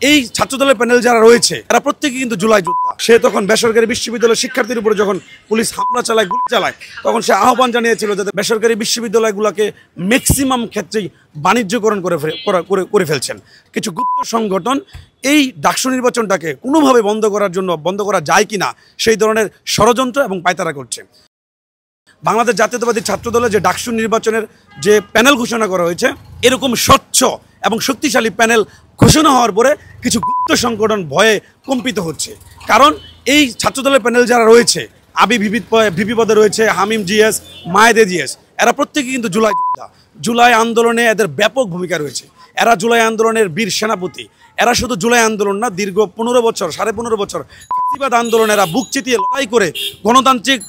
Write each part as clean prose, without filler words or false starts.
এই ছাত্রদলের প্যানেল যারা রয়েছে তারা প্রত্যেকেই কিন্তু জুলাই যোদ্ধা। সে তখন বেসরকারি বিশ্ববিদ্যালয়ের শিক্ষার্থীর উপরে যখন পুলিশ হামলা চালায়, গুলি চালায়, তখন সে আহ্বান জানিয়েছিল যাতে বেসরকারি বিশ্ববিদ্যালয়গুলোকে ম্যাক্সিমাম ক্ষেত্রেই বাণিজ্যকরণ করে ফেলছেন কিছু গুপ্ত সংগঠন। এই ডাকসু নির্বাচনটাকে কোনোভাবে বন্ধ করা যায় কিনা সেই ধরনের ষড়যন্ত্র এবং পায়তারা করছে। বাংলাদেশ জাতীয়তাবাদী ছাত্রদলের যে ডাকসু নির্বাচনের যে প্যানেল ঘোষণা করা হয়েছে, এরকম স্বচ্ছ এবং শক্তিশালী প্যানেল ঘোষণা হওয়ার পরে কিছু গুপ্ত সংগঠন ভয়ে কম্পিত হচ্ছে। কারণ এই ছাত্রদলের প্যানেল যারা রয়েছে, ভিপি পদে রয়েছে হামিম জিএস, মায়েদে জিএস, এরা প্রত্যেকেই কিন্তু জুলাই যোদ্ধা। জুলাই আন্দোলনে এদের ব্যাপক ভূমিকা রয়েছে। এরা জুলাই আন্দোলনের বীর সেনাপতি। এরা শুধু জুলাই আন্দোলন না, দীর্ঘ 15 বছর 15.5 বছর ফ্যাসিবাদ আন্দোলনে এরা বুক চিতিয়ে লড়াই করে গণতান্ত্রিক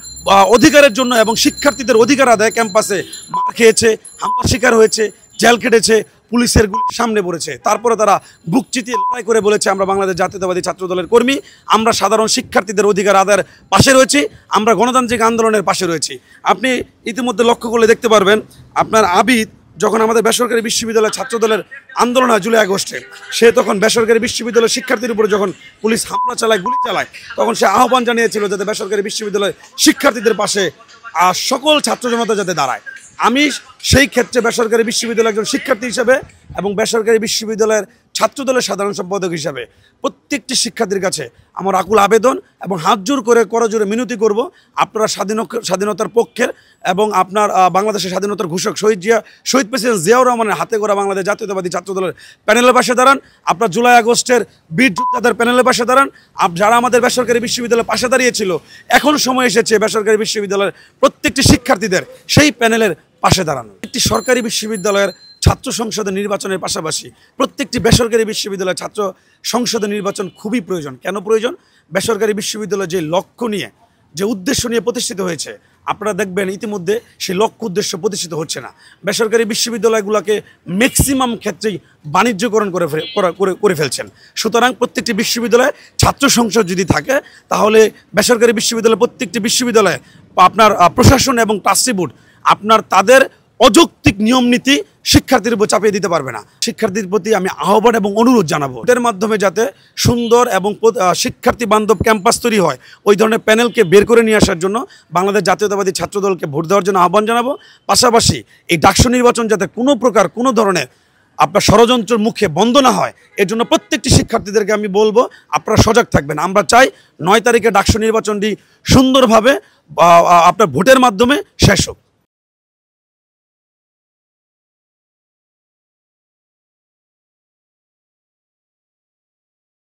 অধিকারের জন্য এবং শিক্ষার্থীদের অধিকার আদায় ক্যাম্পাসে মার খেয়েছে, হামলার শিকার হয়েছে, জেল কেটেছে, পুলিশের গুলির সামনে পড়েছে। তারপরে তারা বুক চিতিয়ে লড়াই করে বলেছে, আমরা বাংলাদেশ জাতীয়তাবাদী ছাত্রদলের কর্মী, আমরা সাধারণ শিক্ষার্থীদের অধিকার আদায়ের পাশে রয়েছি, আমরা গণতান্ত্রিক আন্দোলনের পাশে রয়েছি। আপনি ইতিমধ্যে লক্ষ্য করলে দেখতে পারবেন, আপনার আবিদ যখন আমাদের বেসরকারি বিশ্ববিদ্যালয়ের ছাত্রদলের আন্দোলন হয় জুলাই আগস্টে, সে তখন বেসরকারি বিশ্ববিদ্যালয়ের শিক্ষার্থীর উপরে যখন পুলিশ হামলা চালায়, গুলি চালায়, তখন সে আহ্বান জানিয়েছিল যাতে বেসরকারি বিশ্ববিদ্যালয়ের শিক্ষার্থীদের পাশে সকল ছাত্র জনতা যাতে দাঁড়ায়। আমি সেই ক্ষেত্রে বেসরকারি বিশ্ববিদ্যালয়ের একজন শিক্ষার্থী হিসেবে এবং বেসরকারি বিশ্ববিদ্যালয়ের ছাত্রদলের সাধারণ সম্পাদক হিসাবে প্রত্যেকটি শিক্ষার্থীর কাছে আমার আকুল আবেদন এবং হাত জোর করে করজোরে মিনতি করব, আপনারা স্বাধীনতার পক্ষের এবং আপনার বাংলাদেশের স্বাধীনতার ঘোষক শহীদ প্রেসিডেন্ট জিয়াউর রহমানের হাতে গড়া বাংলাদেশ জাতীয়তাবাদী ছাত্রদলের প্যানেলের পাশে দাঁড়ান। আপনার জুলাই আগস্টের বীর যোদ্ধাদের প্যানেলের পাশে দাঁড়ান। যারা আমাদের বেসরকারি বিশ্ববিদ্যালয়ের পাশে দাঁড়িয়েছিল, এখন সময় এসেছে বেসরকারি বিশ্ববিদ্যালয়ের প্রত্যেকটি শিক্ষার্থীদের সেই প্যানেলের পাশে দাঁড়ানো। একটি সরকারি বিশ্ববিদ্যালয়ের ছাত্র সংসদের নির্বাচনের পাশাপাশি প্রত্যেকটি বেসরকারি বিশ্ববিদ্যালয়ের ছাত্র সংসদের নির্বাচন খুবই প্রয়োজন। কেন প্রয়োজন? বেসরকারি বিশ্ববিদ্যালয় যে লক্ষ্য নিয়ে, যে উদ্দেশ্য নিয়ে প্রতিষ্ঠিত হয়েছে, আপনারা দেখবেন ইতিমধ্যে সেই লক্ষ্য উদ্দেশ্য প্রতিষ্ঠিত হচ্ছে না। বেসরকারি বিশ্ববিদ্যালয়গুলোকে ম্যাক্সিমাম ক্ষেত্রেই বাণিজ্যকরণ করে ফেলছেন। সুতরাং প্রত্যেকটি বিশ্ববিদ্যালয়ে ছাত্র সংসদ যদি থাকে, তাহলে বেসরকারি বিশ্ববিদ্যালয় প্রত্যেকটি বিশ্ববিদ্যালয়ে আপনার প্রশাসন এবং ট্রাস্টি বোর্ড আপনার তাদের অযৌক্তিক নিয়ম নীতি শিক্ষার্থীর উপর চাপিয়ে দিতে পারবে না। শিক্ষার্থীর প্রতি আমি আহ্বান এবং অনুরোধ জানাবো, এর মাধ্যমে যাতে সুন্দর এবং শিক্ষার্থী বান্ধব ক্যাম্পাস তৈরি হয়, ওই ধরনের প্যানেলকে বের করে নিয়ে আসার জন্য বাংলাদেশ জাতীয়তাবাদী ছাত্রদলকে ভোট দেওয়ার জন্য আহ্বান জানাবো। পাশাপাশি এই ডাকসু নির্বাচন যাতে কোনো ধরনের আপনার ষড়যন্ত্রের মুখে বন্ধ না হয়, এর জন্য প্রত্যেকটি শিক্ষার্থীদেরকে আমি বলবো আপনারা সজাগ থাকবেন। আমরা চাই 9 তারিখে ডাকসু নির্বাচনটি সুন্দরভাবে আপনার ভোটের মাধ্যমে শেষ হোক।